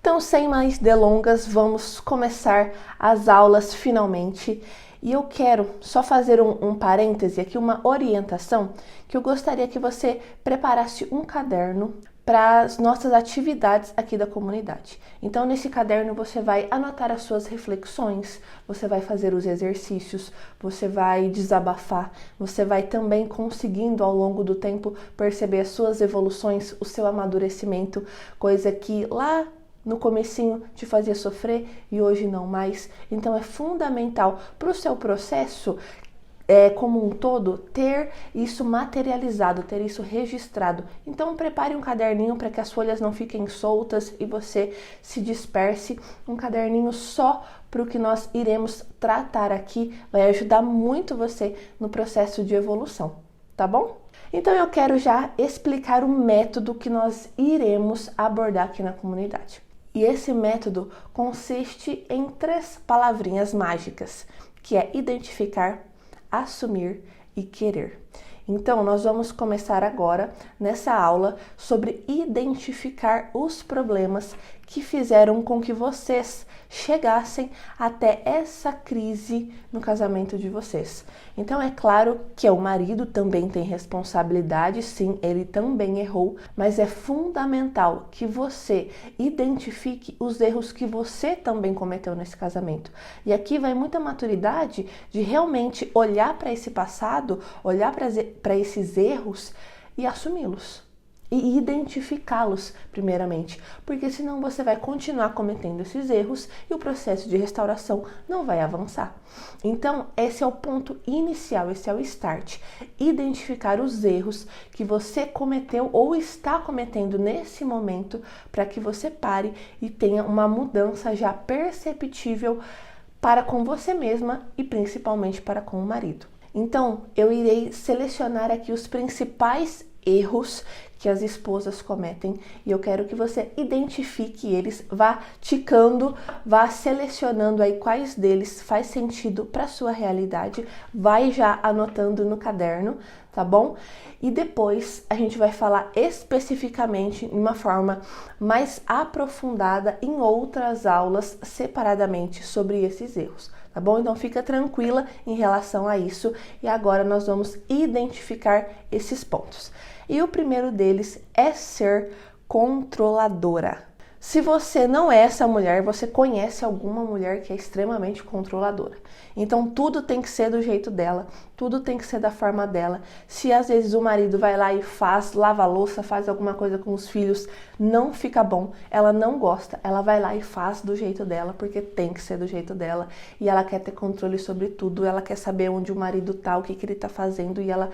Então, sem mais delongas, vamos começar as aulas finalmente. E eu quero só fazer um parêntese aqui, uma orientação, que eu gostaria que você preparasse um caderno para as nossas atividades aqui da comunidade. Então, nesse caderno você vai anotar as suas reflexões, você vai fazer os exercícios, você vai desabafar, você vai também conseguindo ao longo do tempo perceber as suas evoluções, o seu amadurecimento, coisa que lá no comecinho te fazia sofrer e hoje não mais. Então é fundamental para o seu processo como um todo, ter isso materializado, ter isso registrado. Então prepare um caderninho para que as folhas não fiquem soltas e você se disperse. Um caderninho só para o que nós iremos tratar aqui vai ajudar muito você no processo de evolução, tá bom? Então eu quero já explicar o método que nós iremos abordar aqui na comunidade. E esse método consiste em 3 palavrinhas mágicas, que é identificar, assumir e querer. Então, nós vamos começar agora, nessa aula, sobre identificar os problemas que fizeram com que vocês chegassem até essa crise no casamento de vocês. Então, é claro que o marido também tem responsabilidade, sim, ele também errou, mas é fundamental que você identifique os erros que você também cometeu nesse casamento. E aqui vai muita maturidade de realmente olhar para esse passado, olhar para esses erros e assumi-los. E identificá-los primeiramente, porque senão você vai continuar cometendo esses erros e o processo de restauração não vai avançar. Então, esse é o ponto inicial, esse é o start. Identificar os erros que você cometeu ou está cometendo nesse momento para que você pare e tenha uma mudança já perceptível para com você mesma e principalmente para com o marido. Então, eu irei selecionar aqui os principais erros que as esposas cometem e eu quero que você identifique eles, vá ticando, vá selecionando aí quais deles faz sentido para sua realidade, vai já anotando no caderno, tá bom? E depois a gente vai falar especificamente de uma forma mais aprofundada em outras aulas separadamente sobre esses erros. Tá bom? Então fica tranquila em relação a isso e agora nós vamos identificar esses pontos. E o primeiro deles é ser controladora. Se você não é essa mulher, você conhece alguma mulher que é extremamente controladora. Então tudo tem que ser do jeito dela, tudo tem que ser da forma dela. Se às vezes o marido vai lá e lava a louça, faz alguma coisa com os filhos, não fica bom, ela não gosta, ela vai lá e faz do jeito dela, porque tem que ser do jeito dela. E ela quer ter controle sobre tudo, ela quer saber onde o marido tá, o que ele tá fazendo e ela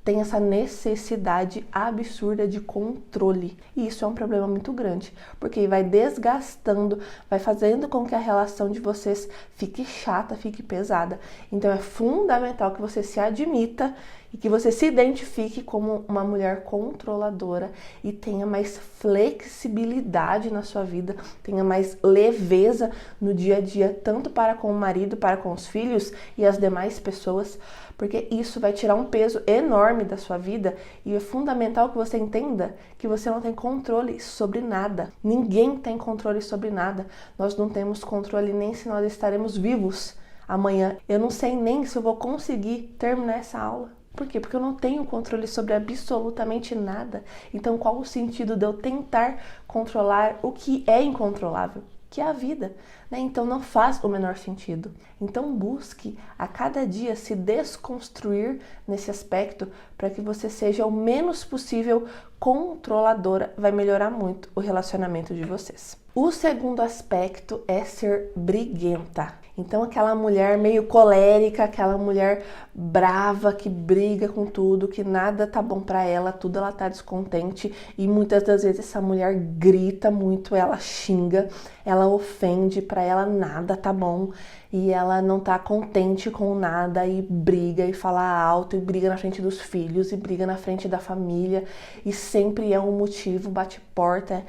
tem essa necessidade absurda de controle. E isso é um problema muito grande, porque vai desgastando, vai fazendo com que a relação de vocês fique chata, fique pesada. Então é fundamental que você se admita e que você se identifique como uma mulher controladora e tenha mais flexibilidade na sua vida, tenha mais leveza no dia a dia, tanto para com o marido, para com os filhos e as demais pessoas, porque isso vai tirar um peso enorme da sua vida e é fundamental que você entenda que você não tem controle sobre nada. Ninguém tem controle sobre nada. Nós não temos controle nem se nós estaremos vivos amanhã. Eu não sei nem se eu vou conseguir terminar essa aula. Por quê? Porque eu não tenho controle sobre absolutamente nada. Então, qual o sentido de eu tentar controlar o que é incontrolável? Que é a vida, né? Então não faz o menor sentido. Então busque a cada dia se desconstruir nesse aspecto para que você seja o menos possível controladora. Vai melhorar muito o relacionamento de vocês. O segundo aspecto é ser briguenta. Então aquela mulher meio colérica, aquela mulher brava que briga com tudo, que nada tá bom pra ela, tudo ela tá descontente e muitas das vezes essa mulher grita muito, ela xinga, ela ofende, pra ela nada tá bom e ela não tá contente com nada e briga e fala alto e briga na frente dos filhos e briga na frente da família e sempre é um motivo, bate porta.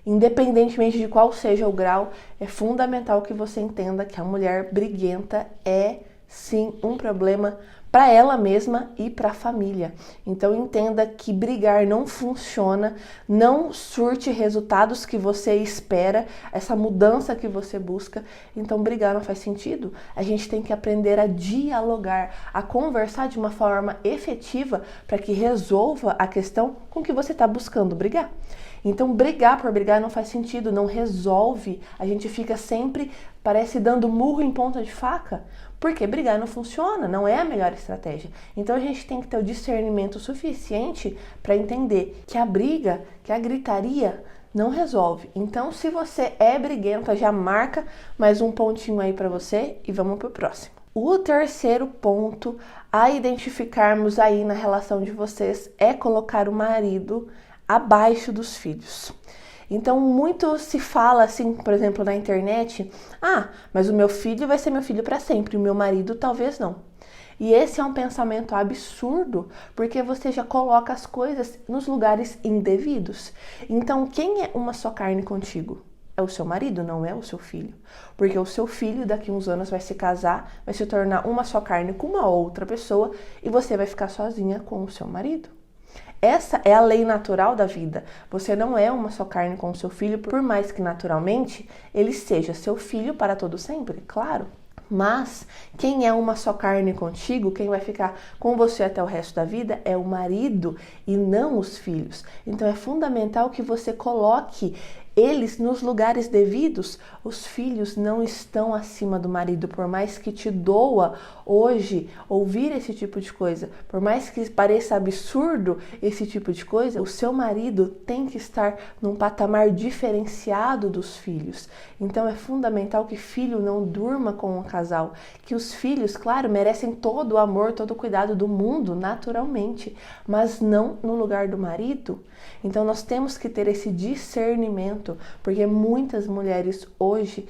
Independentemente de qual seja o grau, é fundamental que você entenda que a mulher briguenta é sim um problema para ela mesma e para a família. Então entenda que brigar não funciona, não surte resultados que você espera, essa mudança que você busca. Então brigar não faz sentido. A gente tem que aprender a dialogar, a conversar de uma forma efetiva para que resolva a questão com que você está buscando brigar. Então brigar por brigar não faz sentido, não resolve. A gente fica sempre, parece, dando murro em ponta de faca. Porque brigar não funciona, não é a melhor estratégia. Então a gente tem que ter o discernimento suficiente para entender que a briga, que a gritaria não resolve. Então se você é briguenta, já marca mais um pontinho aí para você e vamos pro próximo. O terceiro ponto a identificarmos aí na relação de vocês é colocar o marido abaixo dos filhos. Então, muito se fala assim, por exemplo, na internet, mas o meu filho vai ser meu filho para sempre, o meu marido talvez não. E esse é um pensamento absurdo, porque você já coloca as coisas nos lugares indevidos. Então, quem é uma só carne contigo? É o seu marido, não é o seu filho. Porque o seu filho daqui a uns anos vai se casar, vai se tornar uma só carne com uma outra pessoa e você vai ficar sozinha com o seu marido. Essa é a lei natural da vida. Você não é uma só carne com o seu filho, por mais que naturalmente ele seja seu filho para todo sempre, claro. Mas quem é uma só carne contigo, quem vai ficar com você até o resto da vida é o marido e não os filhos. Então é fundamental que você coloque eles nos lugares devidos. Os filhos não estão acima do marido, por mais que te doa hoje ouvir esse tipo de coisa, por mais que pareça absurdo esse tipo de coisa, o seu marido tem que estar num patamar diferenciado dos filhos. Então é fundamental que filho não durma com o casal, que os filhos, claro, merecem todo o amor, todo o cuidado do mundo, naturalmente, mas não no lugar do marido. Então nós temos que ter esse discernimento, porque muitas mulheres hoje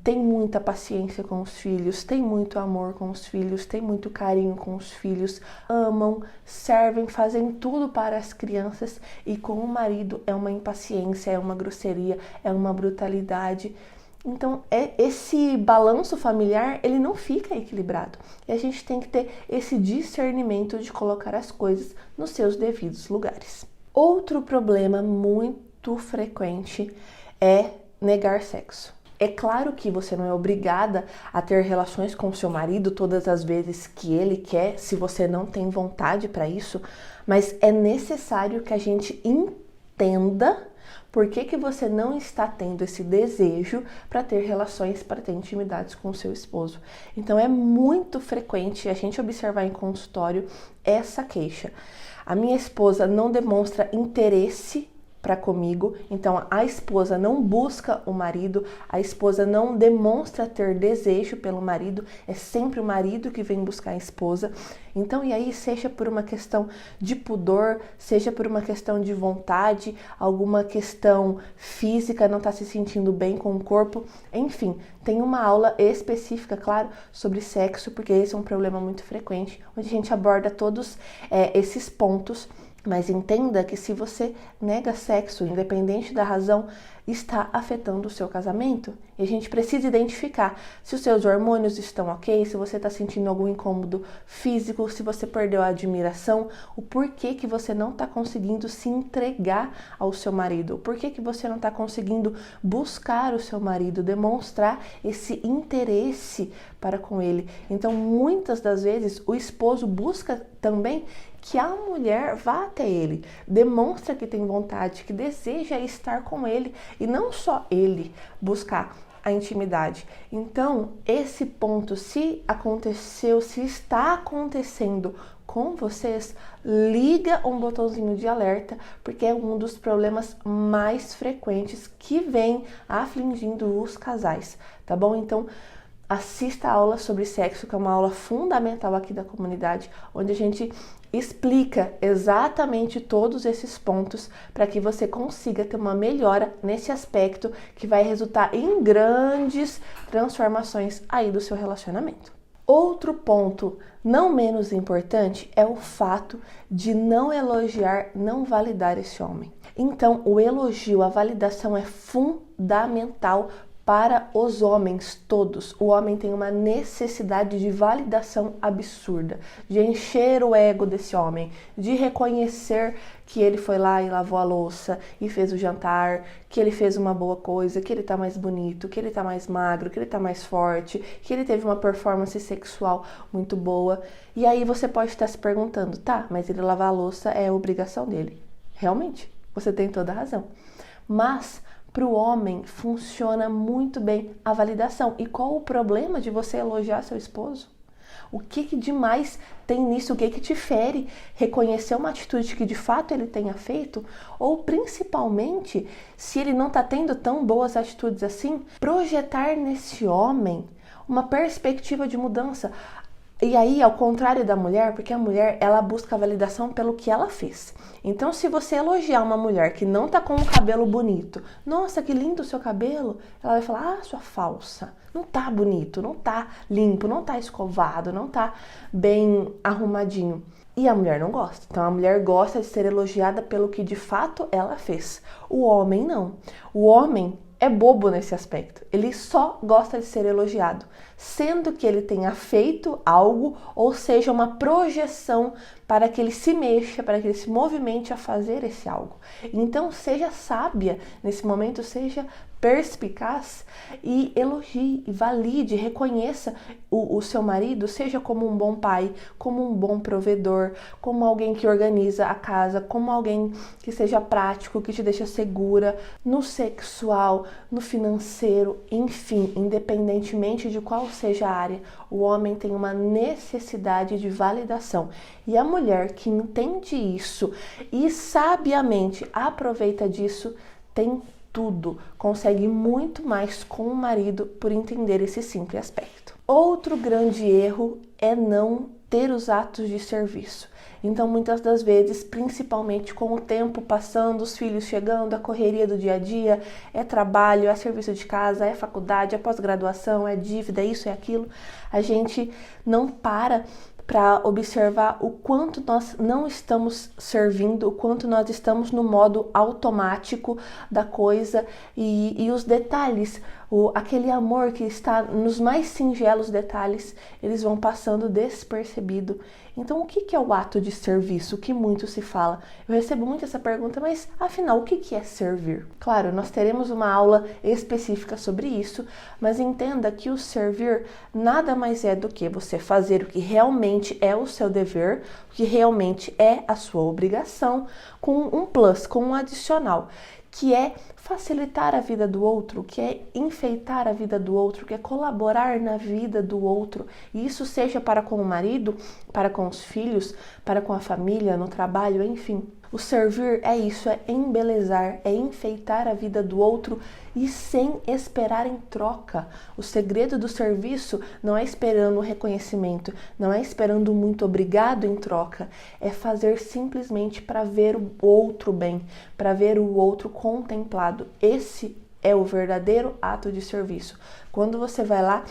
têm muita paciência com os filhos, têm muito amor com os filhos, têm muito carinho com os filhos, amam, servem, fazem tudo para as crianças, e com o marido é uma impaciência, é uma grosseria, é uma brutalidade. Então, esse balanço familiar, ele não fica equilibrado. E a gente tem que ter esse discernimento de colocar as coisas nos seus devidos lugares. Outro problema muito frequente é negar sexo. É claro que você não é obrigada a ter relações com seu marido todas as vezes que ele quer, se você não tem vontade para isso, mas é necessário que a gente entenda por que você não está tendo esse desejo para ter relações, para ter intimidades com o seu esposo. Então é muito frequente a gente observar em consultório essa queixa. A minha esposa não demonstra interesse para comigo, então a esposa não busca o marido, a esposa não demonstra ter desejo pelo marido, é sempre o marido que vem buscar a esposa. Então, e aí, seja por uma questão de pudor, seja por uma questão de vontade, alguma questão física, não está se sentindo bem com o corpo, enfim, tem uma aula específica, claro, sobre sexo, porque esse é um problema muito frequente, onde a gente aborda todos esses pontos. Mas entenda que se você nega sexo, independente da razão, está afetando o seu casamento. E a gente precisa identificar se os seus hormônios estão ok, se você está sentindo algum incômodo físico, se você perdeu a admiração, o porquê que você não está conseguindo se entregar ao seu marido, o porquê que você não está conseguindo buscar o seu marido, demonstrar esse interesse para com ele. Então, muitas das vezes, o esposo busca também que a mulher vá até ele, demonstra que tem vontade, que deseja estar com ele, e não só ele buscar a intimidade. Então, esse ponto, se aconteceu, se está acontecendo com vocês, liga um botãozinho de alerta, porque é um dos problemas mais frequentes que vem afligindo os casais, tá bom? Então, assista a aula sobre sexo, que é uma aula fundamental aqui da comunidade, onde a gente explica exatamente todos esses pontos para que você consiga ter uma melhora nesse aspecto que vai resultar em grandes transformações aí do seu relacionamento. Outro ponto não menos importante é o fato de não elogiar, não validar esse homem. Então, o elogio, a validação é fundamental Para os homens todos, o homem tem uma necessidade de validação absurda, de encher o ego desse homem, de reconhecer que ele foi lá e lavou a louça e fez o jantar, que ele fez uma boa coisa, que ele tá mais bonito, que ele tá mais magro, que ele tá mais forte, que ele teve uma performance sexual muito boa. E aí você pode estar se perguntando, tá, mas ele lavar a louça é obrigação dele. Realmente, você tem toda a razão. Mas para o homem funciona muito bem a validação. E qual o problema de você elogiar seu esposo? O que demais tem nisso? O que te fere? Reconhecer uma atitude que de fato ele tenha feito? Ou principalmente, se ele não está tendo tão boas atitudes assim, projetar nesse homem uma perspectiva de mudança. E aí, ao contrário da mulher, porque a mulher, ela busca a validação pelo que ela fez. Então, se você elogiar uma mulher que não tá com o cabelo bonito, nossa, que lindo o seu cabelo, ela vai falar, sua falsa, não tá bonito, não tá limpo, não tá escovado, não tá bem arrumadinho. E a mulher não gosta. Então, a mulher gosta de ser elogiada pelo que de fato ela fez. O homem não. O homem é bobo nesse aspecto. Ele só gosta de ser elogiado, sendo que ele tenha feito algo, ou seja, uma projeção para que ele se mexa, para que ele se movimente a fazer esse algo. Então, seja sábia nesse momento, seja perspicaz e elogie, valide, reconheça o seu marido, seja como um bom pai, como um bom provedor, como alguém que organiza a casa, como alguém que seja prático, que te deixa segura no sexual, no financeiro, enfim, independentemente de qual seja a área, o homem tem uma necessidade de validação. E a mulher que entende isso e sabiamente aproveita disso, tem tudo, consegue muito mais com o marido por entender esse simples aspecto. Outro grande erro é não ter os atos de serviço. Então, muitas das vezes, principalmente com o tempo passando, os filhos chegando, a correria do dia a dia, é trabalho, é serviço de casa, é faculdade, é pós-graduação, é dívida, isso e aquilo, a gente não para observar o quanto nós não estamos servindo, o quanto nós estamos no modo automático da coisa e os detalhes, aquele amor que está nos mais singelos detalhes, eles vão passando despercebido. Então, o que é o ato de serviço? O que muito se fala? Eu recebo muito essa pergunta, mas afinal, o que é servir? Claro, nós teremos uma aula específica sobre isso, mas entenda que o servir nada mais é do que você fazer o que realmente é o seu dever, o que realmente é a sua obrigação, com um plus, com um adicional, que é facilitar a vida do outro, que é enfeitar a vida do outro, que é colaborar na vida do outro. E isso seja para com o marido, para com os filhos, para com a família, no trabalho, enfim. O servir é isso, é embelezar, é enfeitar a vida do outro e sem esperar em troca. O segredo do serviço não é esperando o reconhecimento, não é esperando muito obrigado em troca, é fazer simplesmente para ver o outro bem, para ver o outro contemplado. Esse é o verdadeiro ato de serviço. Quando você vai lá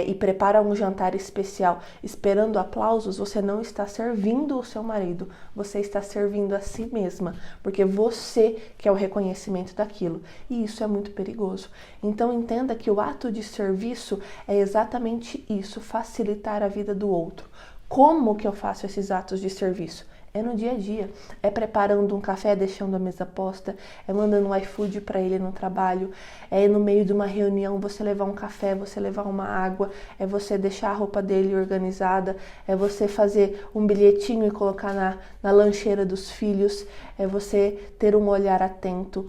e prepara um jantar especial esperando aplausos, você não está servindo o seu marido, você está servindo a si mesma, porque você quer o reconhecimento daquilo, e isso é muito perigoso. Então entenda que o ato de serviço é exatamente isso, facilitar a vida do outro. Como que eu faço esses atos de serviço? É no dia a dia, é preparando um café, deixando a mesa posta, é mandando um iFood para ele no trabalho, é no meio de uma reunião você levar um café, você levar uma água, é você deixar a roupa dele organizada, é você fazer um bilhetinho e colocar na lancheira dos filhos, é você ter um olhar atento,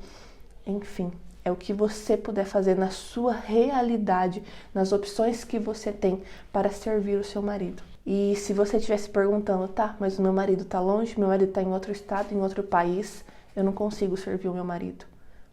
enfim. É o que você puder fazer na sua realidade, nas opções que você tem para servir o seu marido. E se você estivesse perguntando, tá, mas o meu marido tá longe, meu marido tá em outro estado, em outro país, eu não consigo servir o meu marido.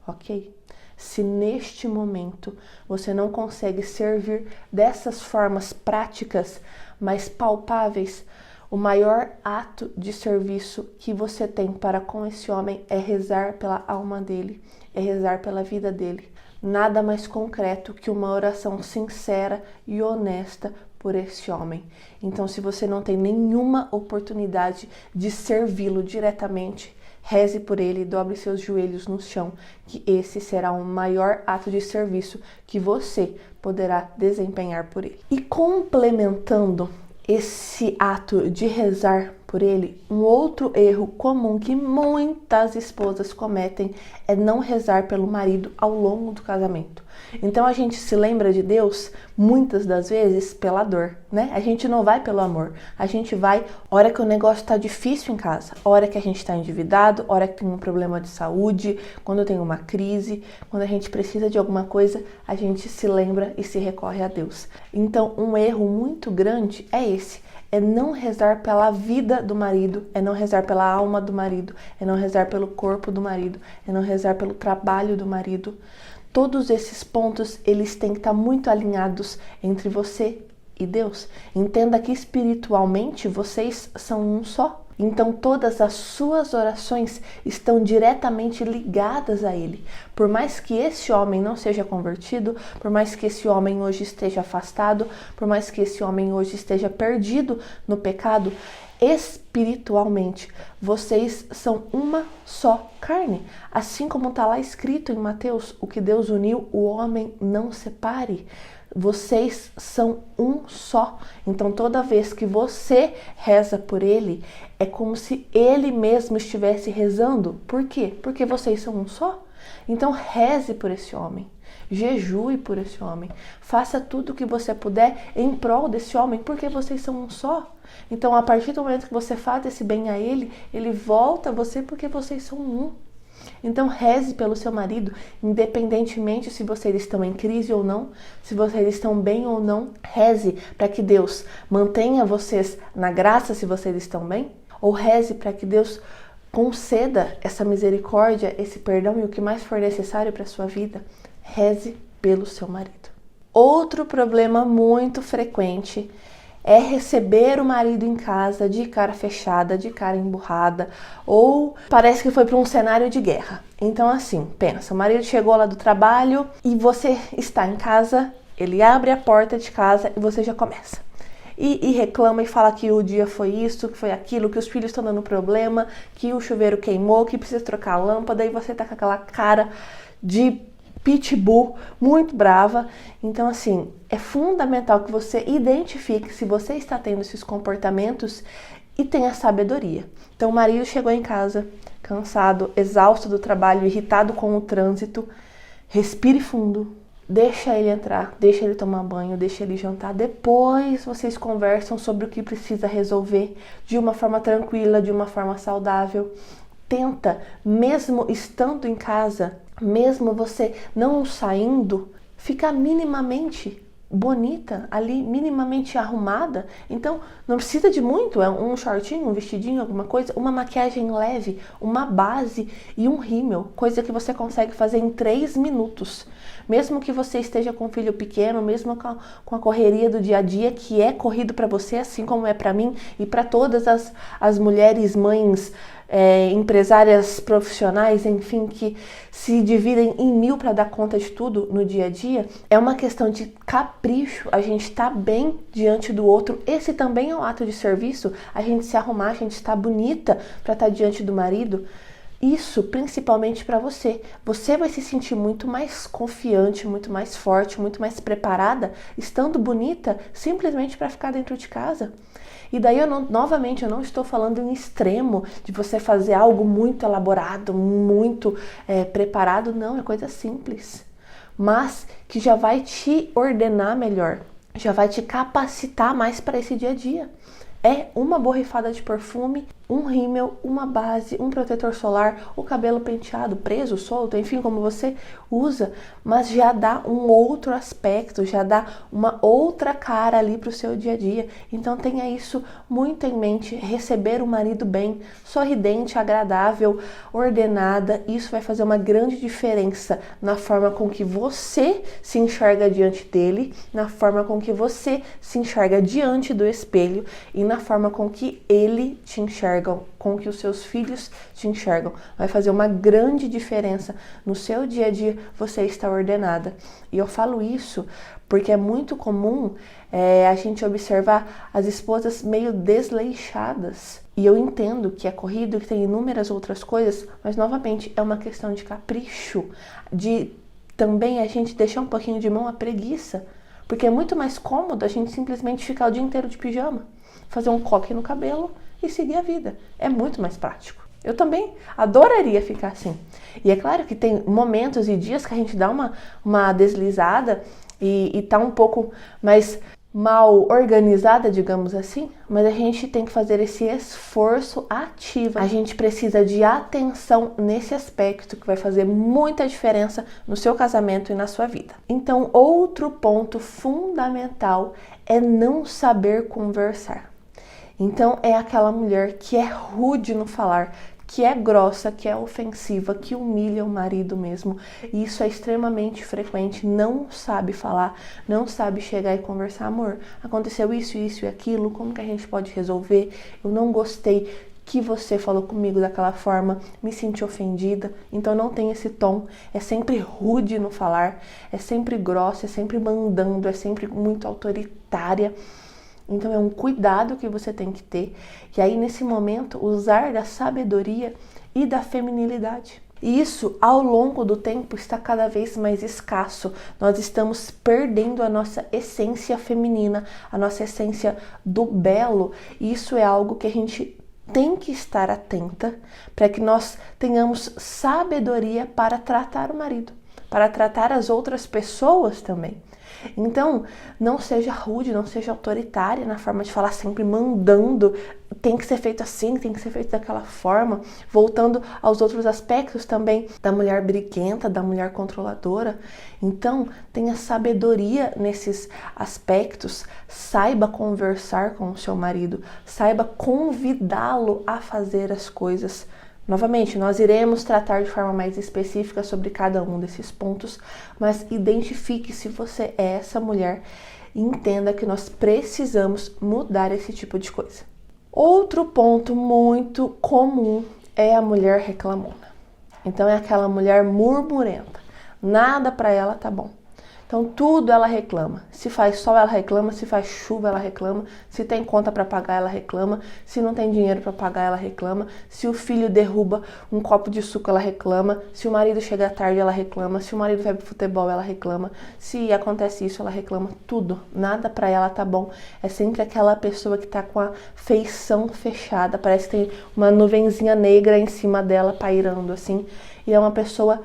Ok? Se neste momento você não consegue servir dessas formas práticas, mas palpáveis, o maior ato de serviço que você tem para com esse homem é rezar pela alma dele, é rezar pela vida dele. Nada mais concreto que uma oração sincera e honesta por esse homem. Então, se você não tem nenhuma oportunidade de servi-lo diretamente, reze por ele e dobre seus joelhos no chão, que esse será o maior ato de serviço que você poderá desempenhar por ele. E complementando esse ato de rezar por ele, um outro erro comum que muitas esposas cometem é não rezar pelo marido ao longo do casamento. Então a gente se lembra de Deus muitas das vezes pela dor, né? A gente não vai pelo amor, a gente vai hora que o negócio tá difícil em casa, hora que a gente tá endividado, hora que tem um problema de saúde, quando tem uma crise, quando a gente precisa de alguma coisa, a gente se lembra e se recorre a Deus. Então um erro muito grande é esse. É não rezar pela vida do marido, é não rezar pela alma do marido, é não rezar pelo corpo do marido, é não rezar pelo trabalho do marido. Todos esses pontos, eles têm que estar muito alinhados entre você e Deus. Entenda que espiritualmente vocês são um só. Então todas as suas orações estão diretamente ligadas a Ele. Por mais que esse homem não seja convertido, por mais que esse homem hoje esteja afastado, por mais que esse homem hoje esteja perdido no pecado, espiritualmente vocês são uma só carne. Assim como está lá escrito em Mateus, o que Deus uniu, o homem não separe. Vocês são um só. Então toda vez que você reza por ele, é como se ele mesmo estivesse rezando. Por quê? Porque vocês são um só. Então reze por esse homem. Jejue por esse homem. Faça tudo o que você puder em prol desse homem, porque vocês são um só. Então a partir do momento que você faz esse bem a ele, ele volta a você porque vocês são um. Então reze pelo seu marido, independentemente se vocês estão em crise ou não, se vocês estão bem ou não. Reze para que Deus mantenha vocês na graça se vocês estão bem, ou reze para que Deus conceda essa misericórdia, esse perdão e o que mais for necessário para a sua vida. Reze pelo seu marido. Outro problema muito frequente é receber o marido em casa de cara fechada, de cara emburrada, ou parece que foi para um cenário de guerra. Então assim, pensa, o marido chegou lá do trabalho e você está em casa, ele abre a porta de casa e você já começa. E reclama e fala que o dia foi isso, que foi aquilo, que os filhos estão dando problema, que o chuveiro queimou, que precisa trocar a lâmpada, e você tá com aquela cara de pitbull, muito brava. Então assim, é fundamental que você identifique se você está tendo esses comportamentos e tenha sabedoria. Então o marido chegou em casa, cansado, exausto do trabalho, irritado com o trânsito, respire fundo, deixa ele entrar, deixa ele tomar banho, deixa ele jantar. Depois vocês conversam sobre o que precisa resolver de uma forma tranquila, de uma forma saudável. Tenta, mesmo estando em casa, mesmo você não saindo, ficar minimamente bonita ali, minimamente arrumada. Então não precisa de muito, é um shortinho, um vestidinho, alguma coisa, uma maquiagem leve, uma base e um rímel, coisa que você consegue fazer em 3 minutos. Mesmo que você esteja com um filho pequeno, mesmo com a correria do dia a dia, que é corrido para você, assim como é para mim e para todas as mulheres, mães, empresárias profissionais, enfim, que se dividem em 1000 para dar conta de tudo no dia a dia. É uma questão de capricho, a gente tá bem diante do outro. Esse também é um ato de serviço, a gente se arrumar, a gente estar bonita para estar diante do marido. Isso principalmente para você. Você vai se sentir muito mais confiante, muito mais forte, muito mais preparada, estando bonita, simplesmente para ficar dentro de casa. E daí, novamente, eu não estou falando em extremo de você fazer algo muito elaborado, muito preparado. Não, é coisa simples. Mas que já vai te ordenar melhor, já vai te capacitar mais para esse dia a dia. É uma borrifada de perfume, um rímel, uma base, um protetor solar, o cabelo penteado, preso, solto, enfim, como você usa, mas já dá um outro aspecto, já dá uma outra cara ali para o seu dia a dia. Então tenha isso muito em mente, receber o marido bem, sorridente, agradável, ordenada. Isso vai fazer uma grande diferença na forma com que você se enxerga diante dele, na forma com que você se enxerga diante do espelho e na forma com que ele te enxerga, com que os seus filhos te enxergam. Vai fazer uma grande diferença no seu dia a dia você estar ordenada. E eu falo isso porque é muito comum a gente observar as esposas meio desleixadas. E eu entendo que é corrido, que tem inúmeras outras coisas, mas novamente é uma questão de capricho, de também a gente deixar um pouquinho de mão à preguiça, porque é muito mais cômodo a gente simplesmente ficar o dia inteiro de pijama, fazer um coque no cabelo e seguir a vida. É muito mais prático. Eu também adoraria ficar assim. E é claro que tem momentos e dias que a gente dá uma deslizada e tá um pouco mais mal organizada, digamos assim, mas a gente tem que fazer esse esforço ativo. A gente precisa de atenção nesse aspecto que vai fazer muita diferença no seu casamento e na sua vida. Então, outro ponto fundamental é não saber conversar. Então, é aquela mulher que é rude no falar, que é grossa, que é ofensiva, que humilha o marido mesmo. E isso é extremamente frequente, não sabe falar, não sabe chegar e conversar. Amor, aconteceu isso, isso e aquilo, como que a gente pode resolver? Eu não gostei que você falou comigo daquela forma, me senti ofendida. Então não tem esse tom, é sempre rude no falar, é sempre grossa, é sempre mandando, é sempre muito autoritária. Então é um cuidado que você tem que ter. E aí nesse momento usar da sabedoria e da feminilidade. E isso ao longo do tempo está cada vez mais escasso. Nós estamos perdendo a nossa essência feminina, a nossa essência do belo. E isso é algo que a gente tem que estar atenta para que nós tenhamos sabedoria para tratar o marido, para tratar as outras pessoas também. Então, não seja rude, não seja autoritária na forma de falar, sempre mandando, tem que ser feito assim, tem que ser feito daquela forma. Voltando aos outros aspectos também da mulher briguenta, da mulher controladora. Então, tenha sabedoria nesses aspectos, saiba conversar com o seu marido, saiba convidá-lo a fazer as coisas. Novamente, nós iremos tratar de forma mais específica sobre cada um desses pontos, mas identifique se você é essa mulher e entenda que nós precisamos mudar esse tipo de coisa. Outro ponto muito comum é a mulher reclamona. Então é aquela mulher murmurenta, nada para ela tá bom. Então tudo ela reclama, se faz sol ela reclama, se faz chuva ela reclama, se tem conta para pagar ela reclama, se não tem dinheiro para pagar ela reclama, se o filho derruba um copo de suco ela reclama, se o marido chega tarde ela reclama, se o marido vai pro futebol ela reclama, se acontece isso ela reclama, tudo, nada para ela tá bom. É sempre aquela pessoa que tá com a feição fechada, parece que tem uma nuvenzinha negra em cima dela pairando assim, e é uma pessoa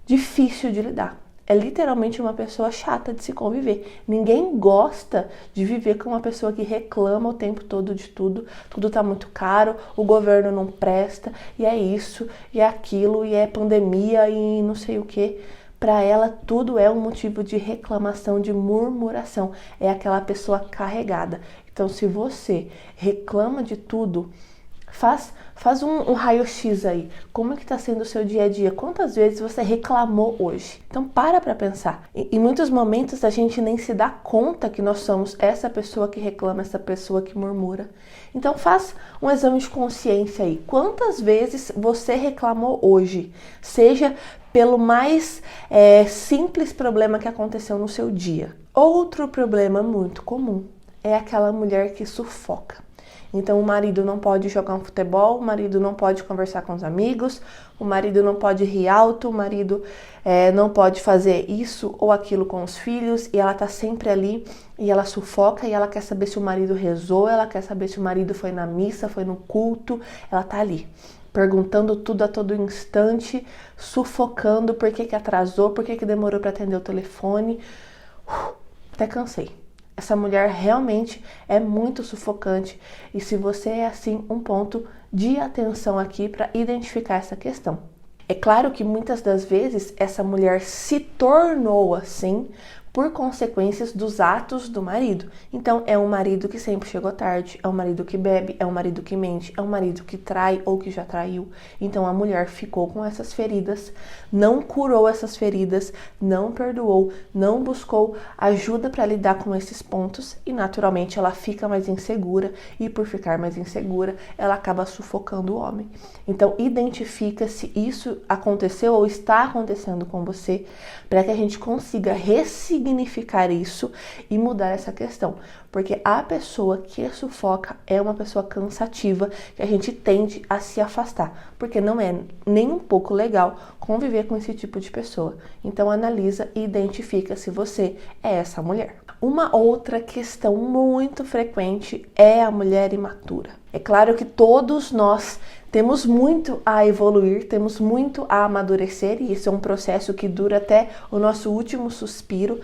difícil de lidar. É literalmente uma pessoa chata de se conviver. Ninguém gosta de viver com uma pessoa que reclama o tempo todo de tudo. Tudo tá muito caro, o governo não presta, e é isso, e é aquilo, e é pandemia, e não sei o que. Para ela, tudo é um motivo de reclamação, de murmuração. É aquela pessoa carregada. Então, se você reclama de tudo, faz um raio-x aí. Como é que está sendo o seu dia a dia? Quantas vezes você reclamou hoje? Então para pensar. Em muitos momentos a gente nem se dá conta que nós somos essa pessoa que reclama, essa pessoa que murmura. Então faz um exame de consciência aí. Quantas vezes você reclamou hoje? Seja pelo mais simples problema que aconteceu no seu dia. Outro problema muito comum é aquela mulher que sufoca. Então o marido não pode jogar um futebol, o marido não pode conversar com os amigos, o marido não pode rir alto, o marido não pode fazer isso ou aquilo com os filhos, e ela tá sempre ali e ela sufoca, e ela quer saber se o marido rezou, ela quer saber se o marido foi na missa, foi no culto, ela tá ali perguntando tudo a todo instante, sufocando por que atrasou, por que demorou para atender o telefone. Até cansei. Essa mulher realmente é muito sufocante, e se você é assim, um ponto de atenção aqui para identificar essa questão. É claro que muitas das vezes essa mulher se tornou assim por consequências dos atos do marido. Então é um marido que sempre chegou tarde, é um marido que bebe, é um marido que mente, é um marido que trai ou que já traiu. Então a mulher ficou com essas feridas, não curou essas feridas, não perdoou, não buscou ajuda para lidar com esses pontos, e naturalmente ela fica mais insegura, e por ficar mais insegura ela acaba sufocando o homem. Então identifica se isso aconteceu ou está acontecendo com você, para que a gente consiga ressignificar isso e mudar essa questão. porque a pessoa que sufoca é uma pessoa cansativa que a gente tende a se afastar, porque não é nem um pouco legal conviver com esse tipo de pessoa. Então analisa e identifica se você é essa mulher. Uma outra questão muito frequente é a mulher imatura. É claro que todos nós temos muito a evoluir, temos muito a amadurecer, e isso é um processo que dura até o nosso último suspiro.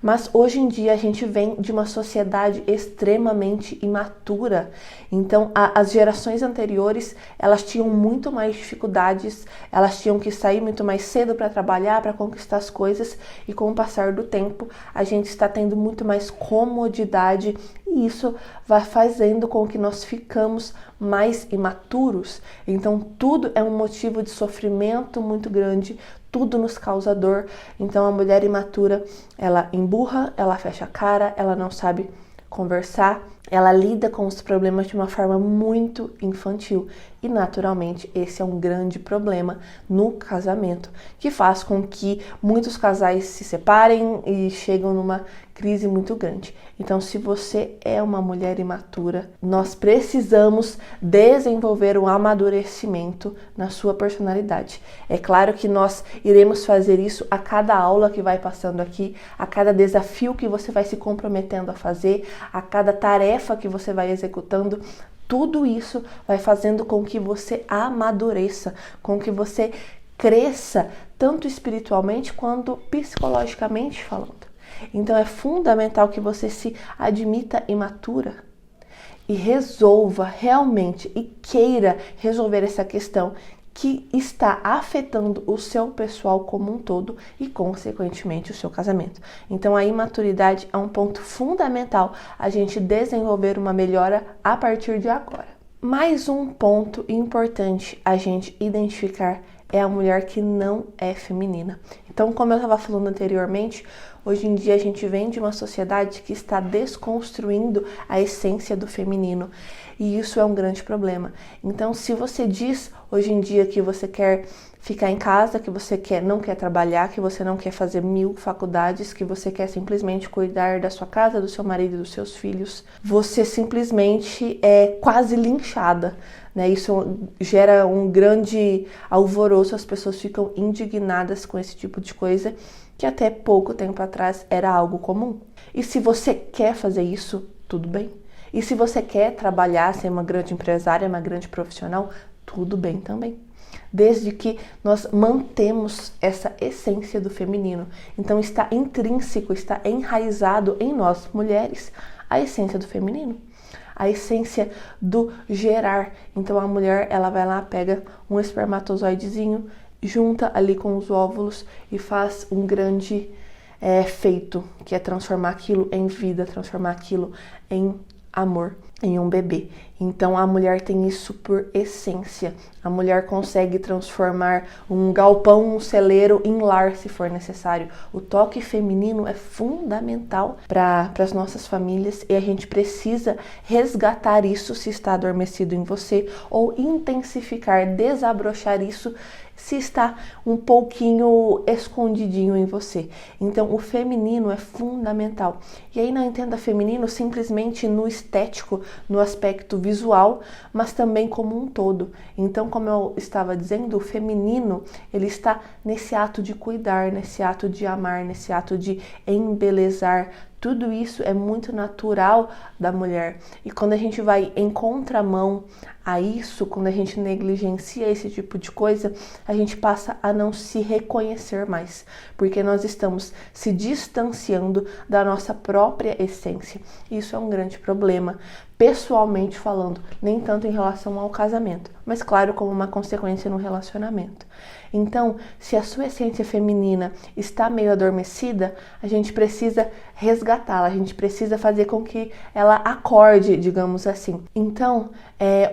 Mas hoje em dia a gente vem de uma sociedade extremamente imatura. Então as gerações anteriores, elas tinham muito mais dificuldades, elas tinham que sair muito mais cedo para trabalhar, para conquistar as coisas, e com o passar do tempo a gente está tendo muito mais comodidade, e isso vai fazendo com que nós ficamos mais imaturos. Então tudo é um motivo de sofrimento muito grande, tudo nos causa dor. Então a mulher imatura, ela emburra, ela fecha a cara, ela não sabe conversar, ela lida com os problemas de uma forma muito infantil. E naturalmente esse é um grande problema no casamento, que faz com que muitos casais se separem e chegam numa crise muito grande. Então, se você é uma mulher imatura, nós precisamos desenvolver um amadurecimento na sua personalidade. É claro que nós iremos fazer isso a cada aula que vai passando aqui, a cada desafio que você vai se comprometendo a fazer, a cada tarefa que você vai executando. Tudo isso vai fazendo com que você amadureça, com que você cresça, tanto espiritualmente quanto psicologicamente falando. Então é fundamental que você se admita imatura e resolva realmente e queira resolver essa questão que está afetando o seu pessoal como um todo e, consequentemente, o seu casamento. Então, a imaturidade é um ponto fundamental a gente desenvolver uma melhora a partir de agora. Mais um ponto importante a gente identificar é a mulher que não é feminina. Então, como eu estava falando anteriormente, hoje em dia a gente vem de uma sociedade que está desconstruindo a essência do feminino, e isso é um grande problema. Então, se você diz hoje em dia que você quer ficar em casa, que você não quer trabalhar, que você não quer fazer 1000 faculdades, que você quer simplesmente cuidar da sua casa, do seu marido e dos seus filhos, você simplesmente é quase linchada, né? Isso gera um grande alvoroço, as pessoas ficam indignadas com esse tipo de coisa, que até pouco tempo atrás era algo comum. E se você quer fazer isso, tudo bem. E se você quer trabalhar, ser uma grande empresária, uma grande profissional, tudo bem também. Desde que nós mantemos essa essência do feminino. Então está intrínseco, está enraizado em nós, mulheres, a essência do feminino. A essência do gerar. Então a mulher, ela vai lá, pega um espermatozoidezinho, junta ali com os óvulos e faz um grande feito, que é transformar aquilo em vida, transformar aquilo em amor, em um bebê. Então a mulher tem isso por essência. A mulher consegue transformar um galpão, um celeiro em lar, se for necessário. O toque feminino é fundamental para as nossas famílias, e a gente precisa resgatar isso se está adormecido em você, ou intensificar, desabrochar isso se está um pouquinho escondidinho em você. Então o feminino é fundamental. E aí não entenda feminino simplesmente no estético, no aspecto visual, mas também como um todo. Então, como eu estava dizendo, o feminino, ele está nesse ato de cuidar, nesse ato de amar, nesse ato de embelezar. Tudo isso é muito natural da mulher. E quando a gente vai em contramão a isso, quando a gente negligencia esse tipo de coisa, a gente passa a não se reconhecer mais, porque nós estamos se distanciando da nossa própria essência. Isso é um grande problema, pessoalmente falando, nem tanto em relação ao casamento, mas claro, como uma consequência no relacionamento. Então, se a sua essência feminina está meio adormecida, a gente precisa resgatá-la, a gente precisa fazer com que ela acorde, digamos assim. Então,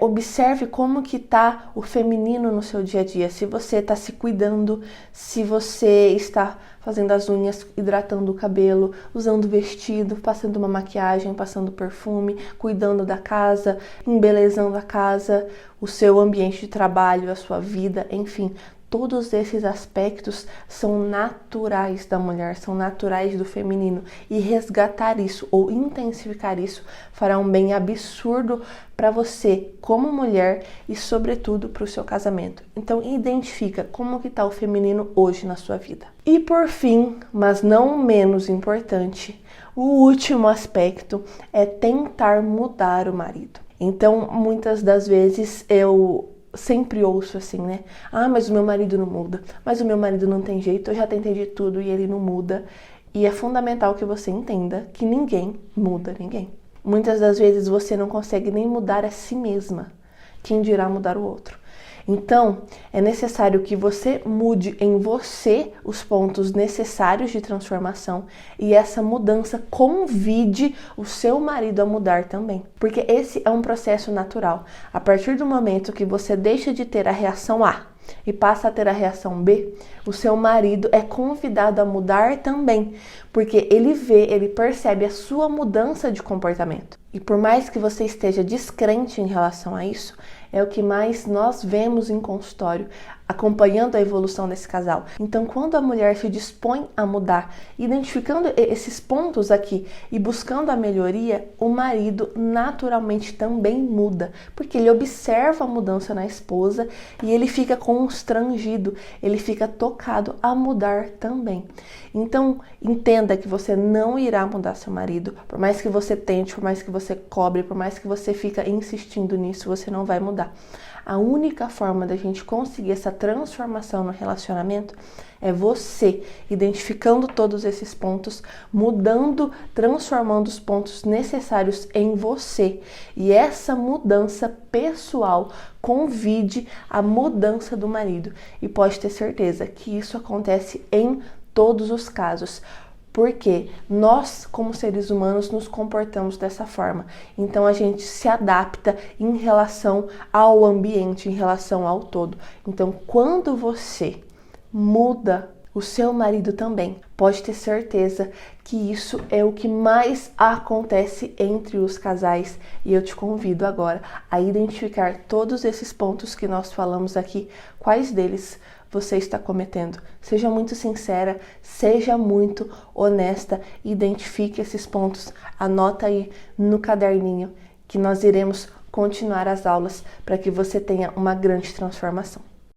observe como que está o feminino no seu dia a dia, se você está se cuidando, se você está fazendo as unhas, hidratando o cabelo, usando vestido, passando uma maquiagem, passando perfume, cuidando da casa, embelezando a casa, o seu ambiente de trabalho, a sua vida, enfim. Todos esses aspectos são naturais da mulher, são naturais do feminino, e resgatar isso ou intensificar isso fará um bem absurdo para você como mulher e sobretudo para o seu casamento. Então identifica como que está o feminino hoje na sua vida. E por fim, mas não menos importante, o último aspecto é tentar mudar o marido. Então muitas das vezes eu sempre ouço assim, né? Ah, mas o meu marido não muda, mas o meu marido não tem jeito, eu já tentei de tudo e ele não muda. E é fundamental que você entenda que ninguém muda ninguém. Muitas das vezes você não consegue nem mudar a si mesma, quem dirá mudar o outro. Então, é necessário que você mude em você os pontos necessários de transformação e essa mudança convide o seu marido a mudar também. Porque esse é um processo natural. A partir do momento que você deixa de ter a reação A e passa a ter a reação B, o seu marido é convidado a mudar também, porque ele percebe a sua mudança de comportamento. E por mais que você esteja descrente em relação a isso, é o que mais nós vemos em consultório, acompanhando a evolução desse casal. Então, quando a mulher se dispõe a mudar, identificando esses pontos aqui e buscando a melhoria, o marido naturalmente também muda, porque ele observa a mudança na esposa e ele fica constrangido, ele fica tocado a mudar também. Então, entenda que você não irá mudar seu marido, por mais que você tente, por mais que você cobre, por mais que você fica insistindo nisso, você não vai mudar. A única forma da gente conseguir essa transformação no relacionamento é você identificando todos esses pontos, mudando, transformando os pontos necessários em você. E essa mudança pessoal convide a mudança do marido. E pode ter certeza que isso acontece em todos os casos. Porque nós, como seres humanos, nos comportamos dessa forma. Então a gente se adapta em relação ao ambiente, em relação ao todo. Então quando você muda, o seu marido também pode ter certeza que isso é o que mais acontece entre os casais. E eu te convido agora a identificar todos esses pontos que nós falamos aqui, quais deles você está cometendo. Seja muito sincera, seja muito honesta, identifique esses pontos, anota aí no caderninho que nós iremos continuar as aulas para que você tenha uma grande transformação.